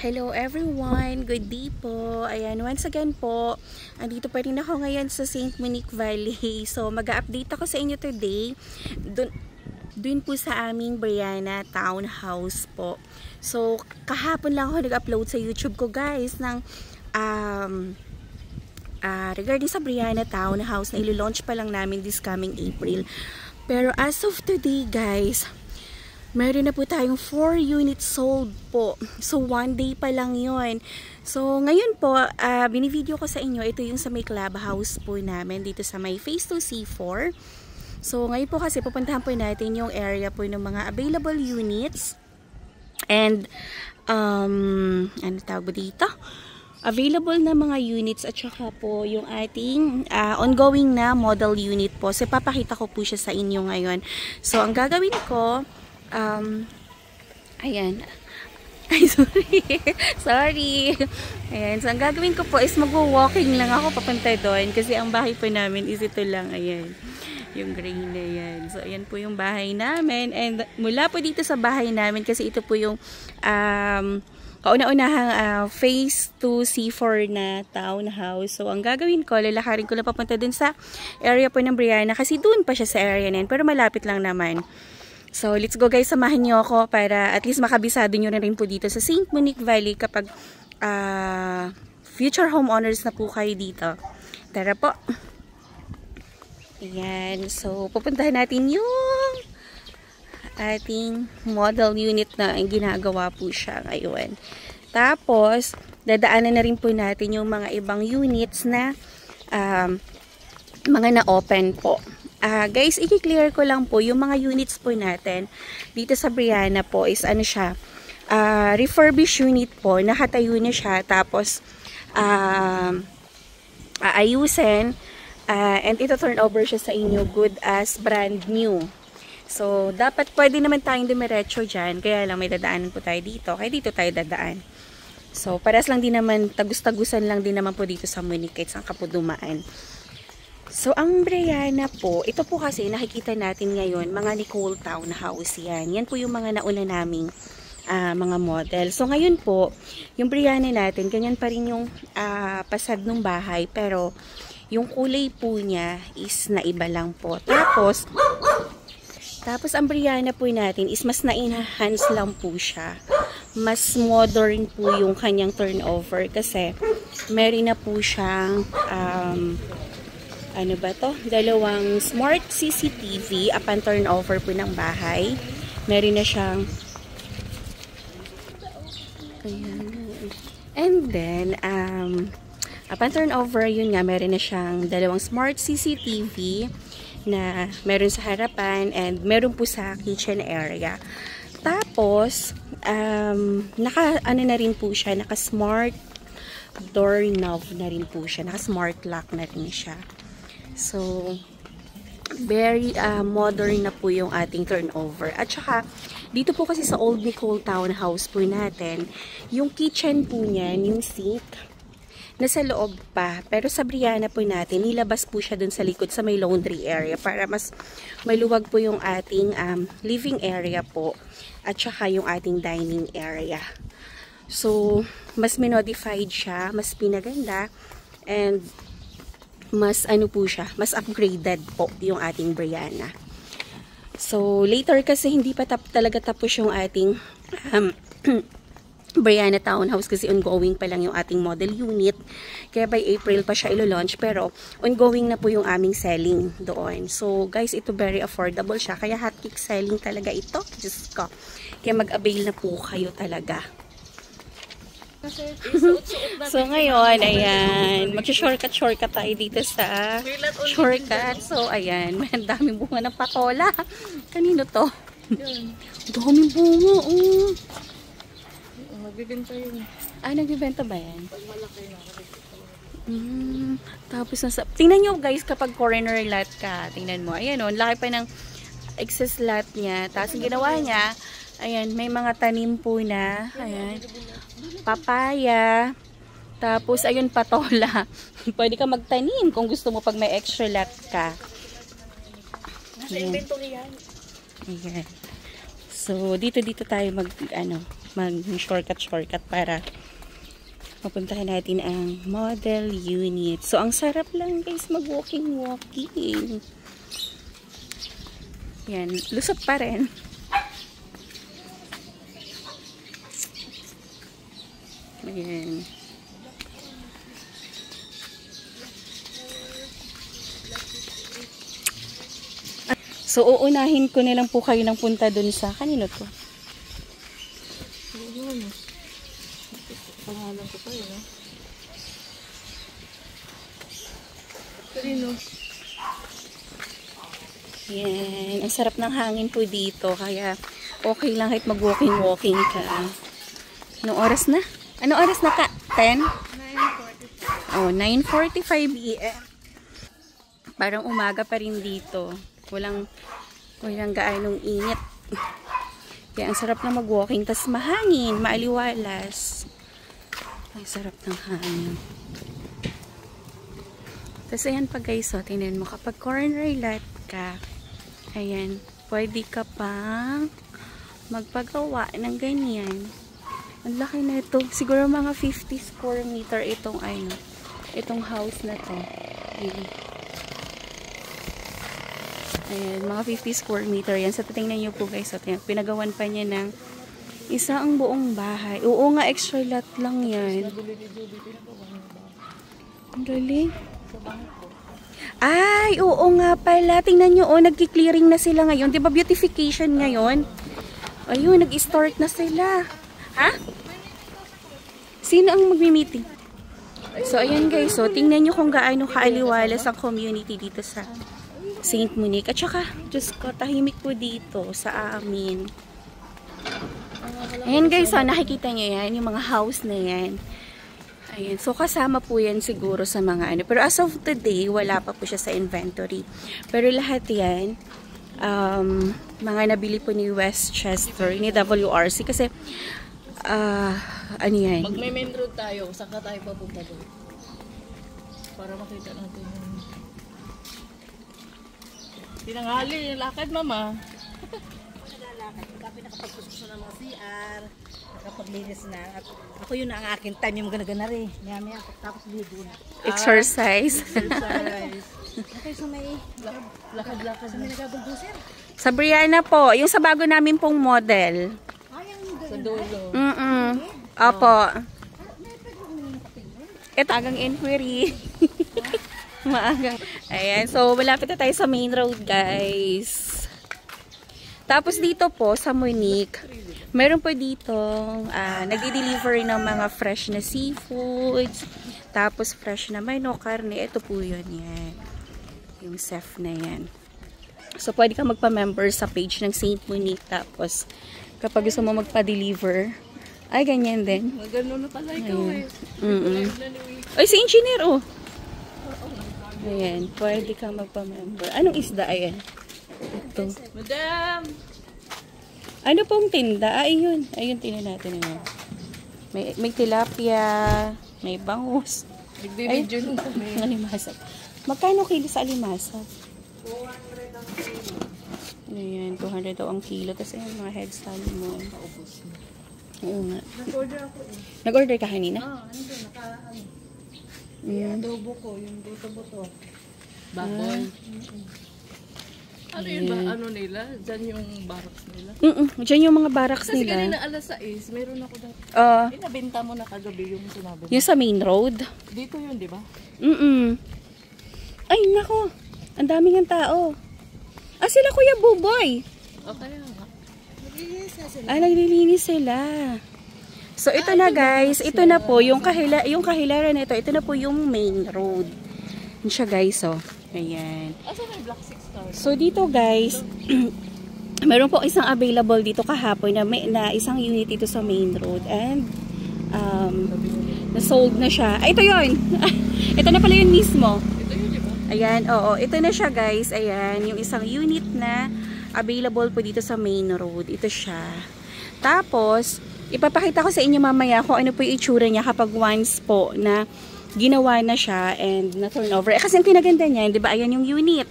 Hello everyone! Good day po! Ayan, once again po, andito pa rin ako ngayon sa St. Monique Valley. So, mag-update ako sa inyo today. Dun po sa aming Brianna Townhouse po. So, kahapon lang ako nag-upload sa YouTube ko guys ng regarding sa Brianna Townhouse na ilo-launch pa lang namin this coming April. Pero as of today guys, meron na po tayong 4 units sold po. So, 1 day pa lang yon. So, ngayon po, binivideo ko sa inyo, ito yung sa may clubhouse po namin dito sa may Phase 2 C4. So, ngayon po kasi pupuntahan po natin yung area po ng mga available units. And, ano tawag po dito? Available na mga units at saka po yung ating ongoing na model unit po. So, papakita ko po siya sa inyo ngayon. So, ang gagawin ko, ayan. Ay, sorry. Ayan. So, ang gagawin ko po is mag-walking lang ako papunta doon. Kasi ang bahay po namin is ito lang. Ayan. Yung gray na yan. So, ayan po yung bahay namin. And mula po dito sa bahay namin, kasi ito po yung kauna-unahang Phase 2 C4 na townhouse. So, ang gagawin ko, lalakarin ko na papunta dun sa area po ng Brianna. Kasi doon pa siya sa area na yan. Pero malapit lang naman. So, let's go guys, samahan nyo ako para at least makabisado nyo na rin po dito sa St. Monique Valley kapag future homeowners na po kayo dito. Tara po. Ayan. So, pupuntahan natin yung ating model unit na ginagawa po siya ngayon. Tapos, dadaanan na rin po natin yung mga ibang units na mga na-open po. Guys, i-clear ko lang po, yung mga units po natin dito sa Brianna po is ano siya, refurbished unit po, nakatayo na siya, tapos aayusin, and ito turn over siya sa inyo good as brand new. So, dapat pwede naman tayong dumiretso dyan, kaya lang may dadaanan po tayo dito, kaya dito tayo dadaan. So, paras lang din naman, tagus-tagusan lang din naman po dito sa Monique, kahit saan ka po dumaan. So, ang Brianna po, ito po kasi nakikita natin ngayon, mga Nicole Townhouse yan. Yan po yung mga nauna naming mga model. So, ngayon po, yung Brianna natin, ganyan pa rin yung pasad ng bahay. Pero, yung kulay po niya is naiba lang po. Tapos ang Brianna po natin is mas na-enhance lang po siya. Mas modern po yung kanyang turnover. Kasi, meron na po siyang ano ba to? Dalawang smart CCTV upon turnover po ng bahay. Meron na siyang and then upon turnover, yun nga, meron na siyang dalawang smart CCTV na meron sa harapan and meron po sa kitchen area. Tapos naka ano na rin po siya, naka smart door knob na rin po siya, naka smart lock na rin siya. So, very modern na po yung ating turnover. At saka, dito po kasi sa Old Nicole Townhouse po natin, yung kitchen po niyan, yung sink, nasa loob pa. Pero sa Brianna po natin, nilabas po siya dun sa likod sa may laundry area para mas maluwag po yung ating living area po. At saka yung ating dining area. So, mas minodified siya, mas pinaganda, and mas ano po siya, mas upgraded po yung ating Brianna. So, later kasi hindi pa talaga tapos yung ating Brianna Townhouse kasi ongoing pa lang yung ating model unit. Kaya by April pa siya ilo-launch, pero ongoing na po yung aming selling doon. So, guys, ito very affordable siya. Kaya hotcake selling talaga ito. Diyos ko. Kaya mag-avail na po kayo talaga. So ngayon, ayan, mag-shortcut tayo dito sa shortcut. So ayan, may daming bunga ng patola. Kanino to? Daming bunga, oh. Nagbibenta yun. Nagbibenta ba yan? Pag malaki na. Tapos nasa, tingnan nyo guys kapag corner lot ka, tingnan mo, ayan o, laki pa ng excess lot niya. Tapos ang ginawa niya, ayan, may mga tanim po na, ayan, papaya, tapos ayun, patola. Pwede ka magtanim kung gusto mo pag may extra lot ka. Nasa inventory yan. Ayan. So, dito tayo mag-shortcut para mapuntahan natin ang model unit. So, ang sarap lang guys mag-walking. Yan, lusot pa rin. Ayan. So, uunahin ko na lang po kayo ng punta dun sa kanino to? Yun. Pangalan ko pa yun, ha? Karino? Yan. Ang sarap ng hangin po dito. Kaya, okay lang kahit mag-walking ka. Anong oras na? Anong oras na ka? 10? 9:45. Oh, 9:45 AM. Parang umaga pa rin dito. Walang gaanong init. Kaya ang sarap na mag-walking. Tas mahangin, maaliwalas. Ang sarap ng hangin. Tas ayan pa guys, so, tingnan mo. Kapag corner lot ka, ayan, pwede ka pang magpagawa ng ganyan. Ang laki na ito. Siguro mga 50 square meter itong house na to. Ayan, mga 50 square meter yan. So, tingnan nyo po guys. So, pinagawan pa niya ng isang buong bahay. Oo nga, extra lot lang yan. Ang galing. Ay, oo nga pala. Tingnan nyo, nagki-clearing na sila ngayon. Diba beautification ngayon? Ayun, nag-start na sila. Ha? Sino ang magmi-meeting? So, ayan guys. So, tingnan nyo kung gaano kaaliwalas ang community dito sa St. Monique. At saka, Diyos ko, tahimik po dito sa amin. Ayan guys, so, nakikita nyo yan, yung mga house na yan. Ayan, so kasama po yan siguro sa mga ano. Pero as of today, wala pa po siya sa inventory. Pero lahat yan, mga nabili po ni Westchester, ni WRC. Kasi, ano yan? Pag may main road tayo, saka tayo papunta doon. Para makita natin yung tinanghali, yung lakad, mama. Naglalakad. Kapag nakapagpuso ng mga CR, nakapaglinis na. At ako yun ang aking time yung gana-gana rin. Maya-maya, tapos ligo na. Exercise. Exercise. Okay, so may Lakad-lakad. may nagabulbuser. Sa Brianna po, yung sa bago namin pong model. Sa dulo. Opo. Ito, agang inquiry. Maaga. Ayan. So, malapit na tayo sa main road, guys. Tapos dito po, sa Monique, meron po dito, nagdi-deliver ng mga fresh na seafoods. Tapos, fresh na manok, karne. Ito po yun, yan. Yung chef na yan. So, pwede ka magpa-member sa page ng St. Monique. Tapos, kapag gusto mo magpa-deliver, ay, ganyan din. Magano na pala ikaw eh. Ay, si engineer, oh. Ayan, pwede ka magpa-member. Anong isda? Ayan. Ito. Madam! Ano pong tinda? Ayun. Ayun, tingnan natin. Ayan. May tilapia, may bangus. Nagdi-video nung kami. Alimasag. Magkano kilo sa alimasag? 200 ang kilo. Ayan, 200 daw ang kilo. Tapos ayan, mga head salmon. Oo nga. Nag-order ako eh. Nag-order ka kanina? Nandun, naka-ano. Ayan. Adobo ko, yung buto-buto. Baboy. Ano yun ba? Ano nila? Diyan yung barracks nila? Diyan yung mga barracks Kasi nila. kanina alas 6, meron ako dati. Pinabenta mo na kagabi yung sinabi mo. Yung sa main road. Dito yun, di ba? Ay, nako. Ang daming ang tao. Sila Kuya Buboy. Okay nga. Naglilinis sila. So, ito na guys. Ito na po. Yung kahilaran na ito. Ito na po yung main road. Yan siya guys, oh. Ayan. Asa may Black 6 cars? So, dito guys, meron po isang available dito kahapon na isang unit dito sa main road. And, na-sold na siya. Ito yun. Ito na pala yun mismo. Ito yun, di ba? Ayan, oo. Ito na siya guys. Ayan, yung isang unit na available po dito sa main road. Ito siya. Tapos, ipapakita ko sa inyo mamaya kung ano po yung itsura niya kapag once po na ginawa na siya and na-turn over. Kasi ang kinaganda niya, di ba? Ayan yung unit.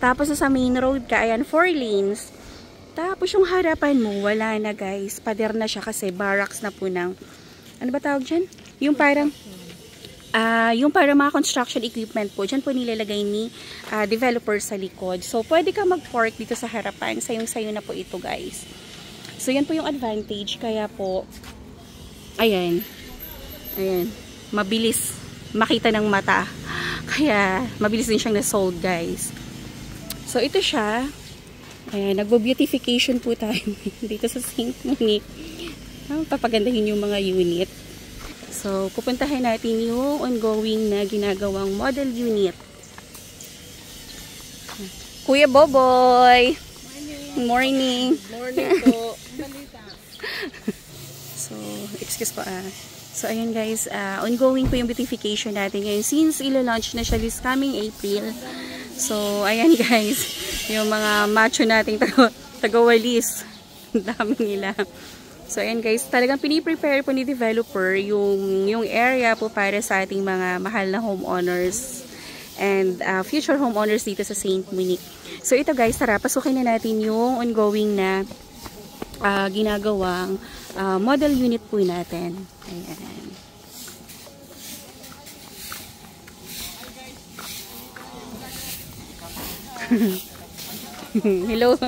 Tapos, sa main road ka, ayan, 4 lanes. Tapos yung harapan mo, wala na guys. Pader na siya kasi barracks na po ng, ano ba tawag dyan? Yung parang mga construction equipment po. Dyan po nilalagay ni developer sa likod. So, pwede ka mag-park dito sa harapan. Sayong-sayo na po ito guys. So, yan po yung advantage. Kaya po, ayan. Ayan. Mabilis makita ng mata. Kaya, mabilis din siyang na-sold guys. So, ito siya. Ayan, nagbo-beautification po tayo dito sa St. Monique. Papagandahin yung mga unit. So, pupuntahan natin yung ongoing na ginagawang model unit. Kuya Boboy! Morning! Morning po. So, excuse po So, ayan guys, ongoing po yung beautification natin ngayon. Since ilo-launch na siya this coming April. So, ayan guys, yung mga macho nating taga-walis. Ang dami nila. So, ayan guys, talagang piniprepare po ni developer yung area po para sa ating mga mahal na homeowners and future homeowners dito sa St. Monique. So, ito guys, tara, pasukin na natin yung ongoing na ginagawang model unit po natin. Ayan. Hello.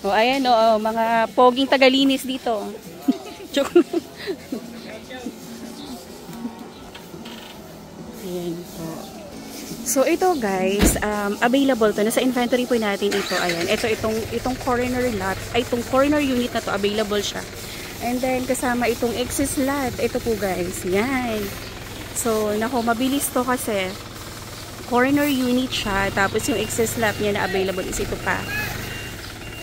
O, ayan o, mga poging tagalinis dito. Joke. Ayan po. So, ito guys, available to. Nasa inventory po natin ito. Ayan. Itong corner lot, ay itong corner unit na to, available siya. And then, kasama itong excess lot. Ito po guys. Yan. So, nako, mabilis to kasi corner unit siya. Tapos, yung excess lot niya na available is ito pa.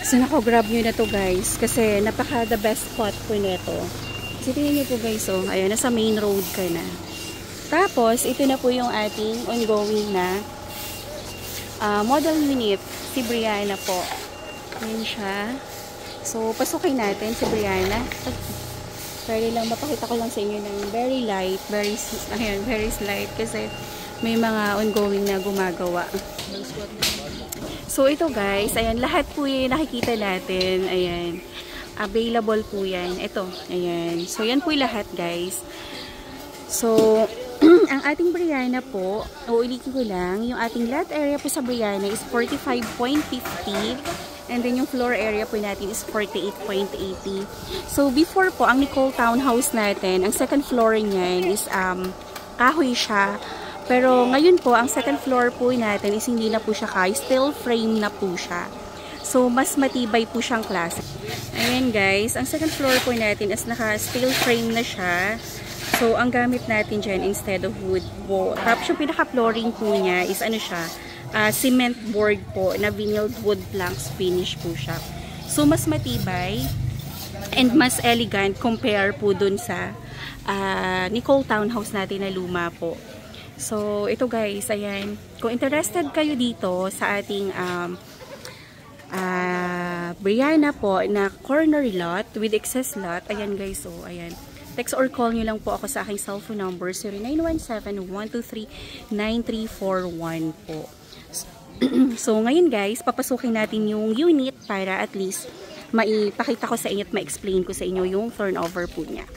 So, nako-grab nyo na to guys. Kasi, napaka the best spot po nito. So, tingnan nyo po guys. So, ayan, nasa main road ka na. Tapos, ito na po yung ating ongoing na model unit. Si Brianna po. Ayan siya. So, pasukin natin si Brianna. Pwede lang, mapakita ko lang sa inyo ng very light. Very slight. Kasi, may mga ongoing na gumagawa. So, ito guys, ayan, lahat po yung nakikita natin, ayan, available po yan. Ito, ayan. So, yan po yung lahat guys. So, ang ating Brianna po, uulitin ko lang, yung ating lot area po sa Brianna is 45.50 and then yung floor area po natin is 48.80. So, before po, ang Nicole Townhouse natin, ang second floor niyan is kahoy siya. Pero ngayon po, ang second floor po natin is hindi na po siya kahoy, steel frame na po siya. So, mas matibay po siyang klase. Ayan guys, ang second floor po natin is naka-steel frame na siya. So, ang gamit natin dyan instead of wood po. Tapos yung pinaka-flooring po niya is ano siya, cement board po na vinyled wood planks finish po siya. So, mas matibay and mas elegant compare po dun sa Nicole Townhouse natin na luma po. So, ito guys, ayan. Kung interested kayo dito sa ating Brianna po na corner lot with excess lot, ayan guys, so ayan. Text or call nyo lang po ako sa aking cellphone number 0917-123-9341 po. So, ngayon guys, papasukin natin yung unit para at least maipakita ko sa inyo at ma-explain ko sa inyo yung turnover po niya.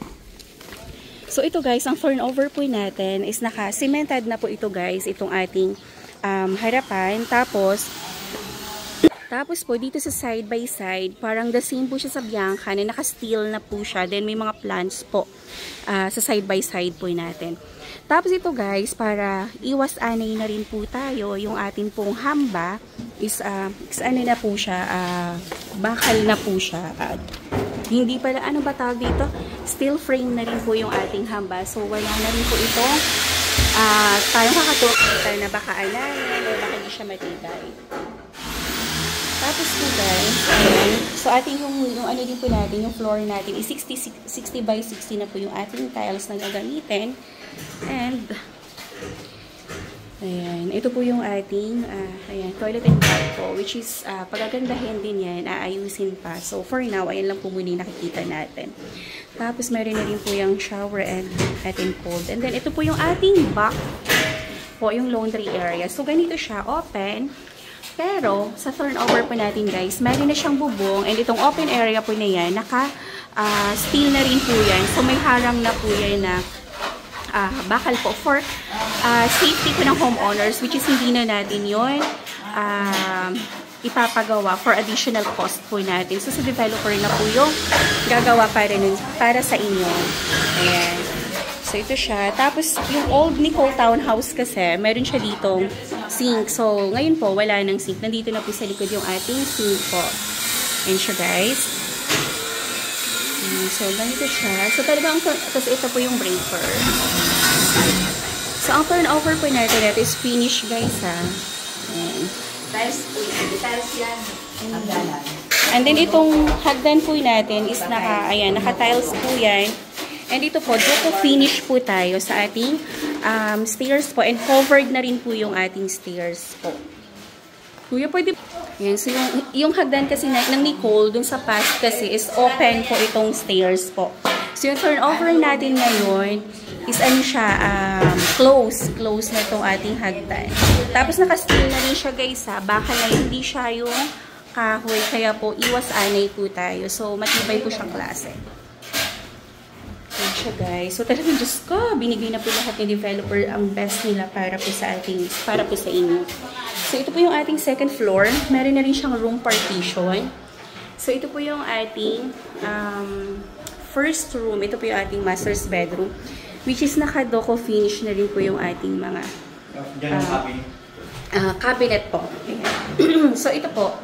So, ito guys, ang turnover po natin is naka-cemented na po ito guys, itong ating harapan. Tapos po dito sa side by side, parang the same po siya sa Bianca na naka-steel na po siya. Then may mga plants po sa side by side po natin. Tapos ito guys, para iwas anay na rin po tayo, yung atin pong hamba is ano na po siya, bakal na po siya. Hindi pala, ano ba tawag dito? Steel frame na rin po yung ating hamba. So, wala na rin po ito. Tayong kakatuwa na baka anayan o baka hindi siya matibay. Tapos po guys, ayan. So, ating yung ano din po natin, yung floor natin is 60 by 60 na po yung ating tiles na gagamitin. And, ayan. Ito po yung ating, ayan, toilet and bath po, which is, pagagandahin din yan, aayusin pa. So, for now, ayan lang po muna yung nakikita natin. Tapos, meron na rin po yung shower and ating cold. And then, ito po yung ating back po, yung laundry area. So, ganito siya, open. Pero, sa turnover po natin guys, meron na siyang bubong and itong open area po na yan, steel na rin po yan. So, may harang na po yan na bakal po for safety po ng homeowners, which is hindi na natin yun ipapagawa for additional cost po natin. So, sa developer na po yung gagawa para sa inyo. Ayan. So, ito siya. Tapos, yung old Nicole Townhouse kasi, meron siya ditong sink. So, ngayon po, wala nang sink. Nandito na po sa likod yung ating sink po. Ayan siya, guys. So, ganito siya. So, talagang, tapos ito po yung breaker. So, ang turnover po natin is finish, guys, ha. Ayan. Tiles po yan. Tiles yan. Hagdanan. And then, itong hagdan po natin is naka-tiles po yan. And ito po, dito finish po tayo sa ating stairs po. And covered na rin po yung ating stairs po. Kuya, pwede... Yan, so yung hagdan kasi ng Nicole, dun sa past kasi is open po itong stairs po. So yung turnover natin ngayon is ano siya, close na itong ating hagdan. Tapos naka-steel na rin siya guys ha, baka na hindi siya yung kahoy, kaya po iwas anay po tayo. So matibay po siyang klase. Yan siya guys. So talagang Diyos ko, binigay na po lahat ng developer ang best nila para po sa inyo. So, ito po yung ating second floor. Meron na rin siyang room partition. So, ito po yung ating first room. Ito po yung ating master's bedroom. Which is naka-doko finish na rin po yung ating mga cabinet po. So, ito po.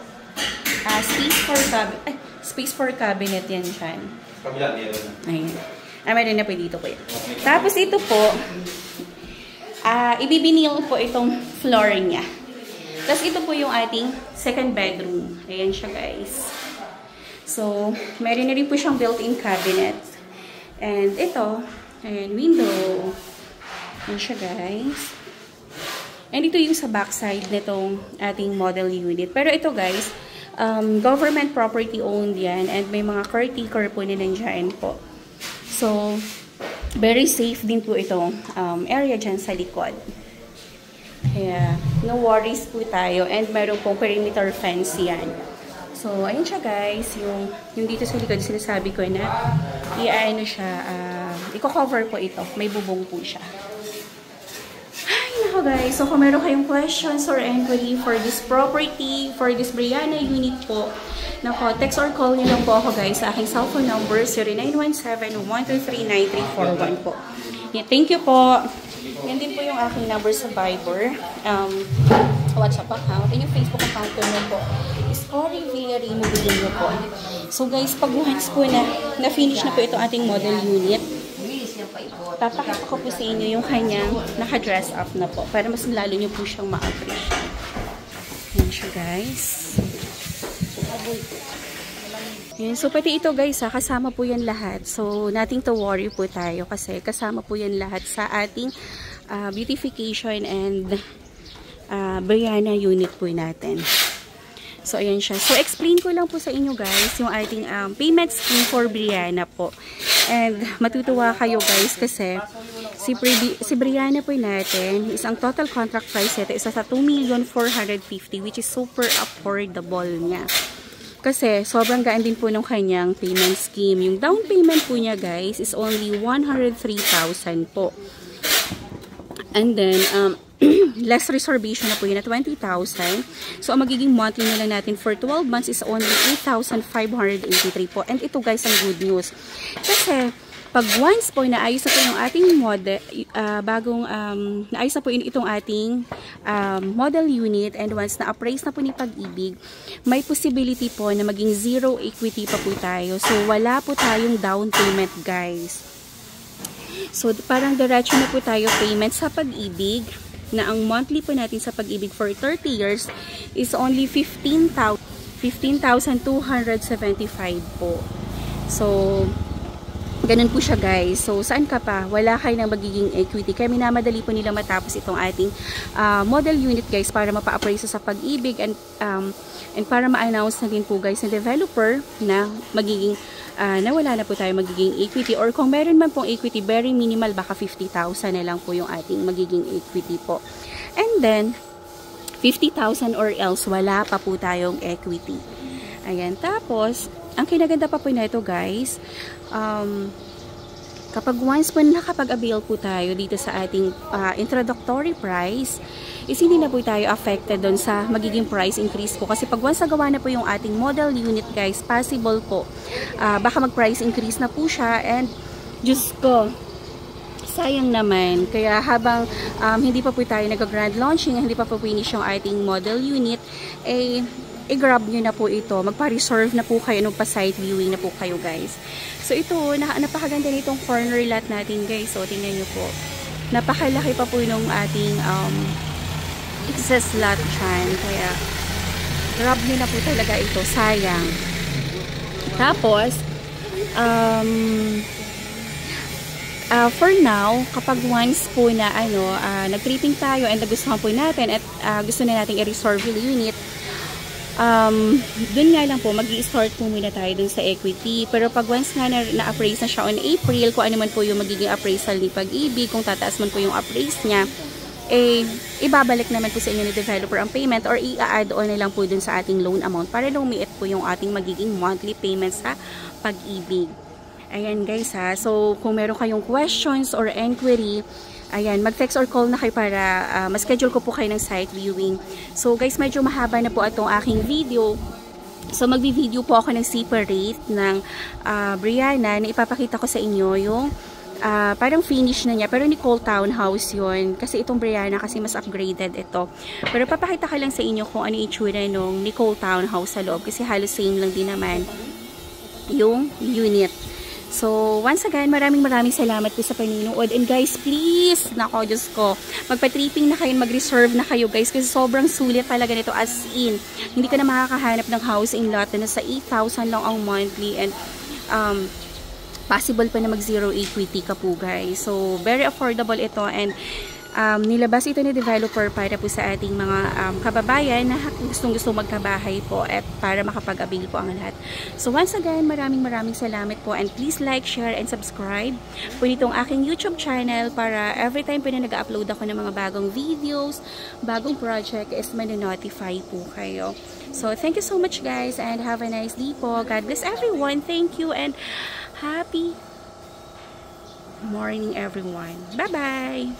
Space for cabinet yan dyan. Kabila meron na. Ayan. Meron na po dito po yan. Tapos, ito po. Ibibinil po itong floor niya. Tapos ito po yung ating second bedroom. Ayan siya guys. So, meron na rin po siyang built-in cabinet. And ito, ayan, window. Ayan siya guys. And ito yung sa backside nitong ating model unit. Pero ito guys, government property owned yan. And may mga caretaker po na nandiyan po. So, very safe din po itong area dyan sa likod. Kaya, no worries po tayo. And meron pong perimeter fence yan. So, ayun siya guys. Yung dito sa likod, sinasabi ko na i-ano siya, i-cover po ito. May bubong po siya. Ay, nako guys. So, kung meron kayong questions or inquiry for this property, for this Brianna unit po, nako, text or call nyo lang po ako guys sa aking cellphone number 0917-123-9341 po. Yeah, thank you po. Yan din po yung aking number sa Viber, WhatsApp account, and yung Facebook account ko nyo po is Cory Villarino Villarino po. So guys, pag once po na-finish na po ito ating model unit, papakita ko po sa inyo yung kanyang naka-dress up na po para mas lalo nyo po siyang ma-appreciate. Yan siya guys. Yan. So, pati ito guys, kasama po yan lahat. So, nothing to worry po tayo kasi kasama po yan lahat sa ating beautification and Brianna unit po natin. So, ayan siya. So, explain ko lang po sa inyo guys yung ating payment scheme for Brianna po. And matutuwa kayo guys kasi si Brianna po natin, isang total contract price nito isa sa 2,450,000 which is super affordable niya. Kasi, sobrang gaan din po ng kanyang payment scheme. Yung down payment po niya, guys, is only 103,000 po. And then, less reservation na po yun na 20,000. So, ang magiging monthly na lang natin for 12 months is only 8,583 po. And ito, guys, ang good news. Kasi, pag once po naayos na po yung ating model, naayos na po itong ating model unit and once na-appraise na po ni Pag-ibig, may possibility po na maging zero equity pa po tayo. So, wala po tayong down payment, guys. So, parang diretso na po tayo payment sa Pag-ibig na ang monthly po natin sa Pag-ibig for 30 years is only 15,275 po. So, ganun po siya guys. So, saan ka pa? Wala kayo ng magiging equity. Kaya minamadali po nila matapos itong ating model unit guys para mapa-appraise sa Pag-ibig and para ma-announce na din po guys na developer na magiging na wala na po tayo magiging equity or kung meron man pong equity, very minimal, baka 50,000 na lang po yung ating magiging equity po. And then, 50,000 or else wala pa po tayong equity. Ayan, tapos ang kinaganda pa po nito guys, kapag once po nakapag-avail po tayo dito sa ating introductory price, is hindi na po tayo affected doon sa magiging price increase po. Kasi pag once nagawa na po yung ating model unit guys, possible po, baka mag-price increase na po siya, and Diyos ko, sayang naman. Kaya habang hindi pa po tayo nag-grand launching, hindi pa po finish yung ating model unit, i-grab nyo na po ito. Magpa-reserve na po kayo, magpa-site viewing na po kayo guys. So ito, napakaganda nitong corner lot natin guys. So tingnan nyo po. Napakalaki pa po nung ating excess lot dyan. Kaya grab nyo na po talaga ito. Sayang. Tapos, for now, kapag once po na nag-tripping tayo and nagustuhan po natin at gusto na natin i-reserve yung unit, dun nga lang po, mag-i-start po muna tayo dun sa equity. Pero pag once nga na-appraise na siya on April, kung ano man po yung magiging appraisal ni Pag-ibig, kung tataas man po yung appraise niya, ibabalik naman po sa inyo ni developer ang payment, or i-add on na lang po dun sa ating loan amount para lumiit po yung ating magiging monthly payments sa Pag-ibig. Ayan guys ha. So, kung meron kayong questions or inquiry, ayan, mag-text or call na kayo para ma-schedule ko po kayo ng site viewing. So guys, medyo mahaba na po itong aking video. So magbi-video po ako ng separate ng Brianna na ipapakita ko sa inyo yung parang finish na niya. Pero Nicole Townhouse yun. Kasi itong Brianna kasi mas upgraded ito. Pero papakita ko lang sa inyo kung ano yung itsura nung Nicole Townhouse sa loob. Kasi halos same lang din naman yung unit. So, once again, maraming salamat po sa panonood. And guys, please, nako, Diyos ko, magpa-tripping na kayo, mag-reserve na kayo guys, kasi sobrang sulit talaga nito, as in. Hindi ka na makakahanap ng housing lot na nasa 8,000 lang ang monthly, and possible pa na mag-zero equity ka po guys. So, very affordable ito, and nilabas ito ni developer para po sa ating mga kababayan na gustong-gusto magkabahay po at para makapag-avail po ang lahat. So once again, maraming salamat po, and please like, share, and subscribe po nitong aking YouTube channel para every time po na nag-upload ako ng mga bagong videos, bagong project, is man-notify po kayo. So thank you so much guys, and have a nice day po. God bless everyone. Thank you, and happy morning everyone. Bye-bye!